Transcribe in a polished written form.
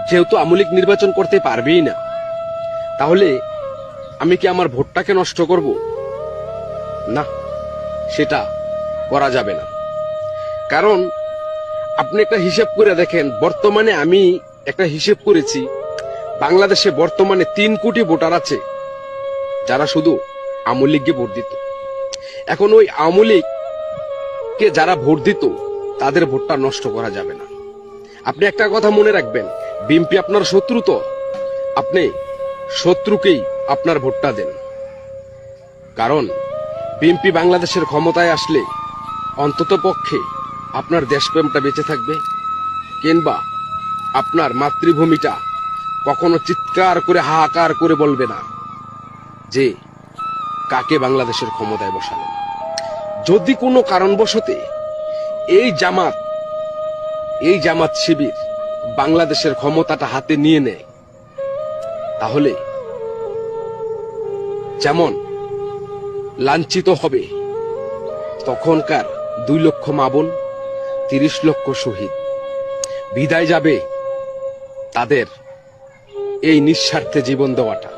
যেহেতু আওয়ামী লীগ নির্বাচন করতে পারবেই না, তাহলে আমি কি আমার ভোটটাকে নষ্ট করব? না, সেটা করা যাবে না। কারণ আপনি একটা হিসেব করে দেখেন, বর্তমানে আমি একটা হিসেব করেছি, বাংলাদেশে বর্তমানে 3 কোটি ভোটার আছে যারা শুধু আওয়ামী লীগকে ভোট দিত। এখন ওই আওয়ামী লীগকে যারা ভোট দিত তাদের ভোটটা নষ্ট করা যাবে না। আপনি একটা কথা মনে রাখবেন, বিএনপি আপনার শত্রু, তো আপনি শত্রুকেই আপনার ভোটটা দেন। কারণ বিএনপি বাংলাদেশের ক্ষমতায় আসলে অন্তত পক্ষে আপনার দেশপ্রেমটা বেঁচে থাকবে, কিংবা আপনার মাতৃভূমিটা কখনো চিৎকার করে হাহাকার করে বলবে না যে কাকে বাংলাদেশের ক্ষমতায় বসালেন। যদি কোনো কারণবশতে এই জামাত শিবির বাংলাদেশের ক্ষমতাটা হাতে নিয়ে নেয়, তাহলে যেমন লাঞ্ছিত হবে তখনকার 2 লক্ষ মা বোন, 30 লক্ষ শহীদ, বিদায় যাবে তাদের এই নিঃস্বার্থে জীবন দেওয়াটা।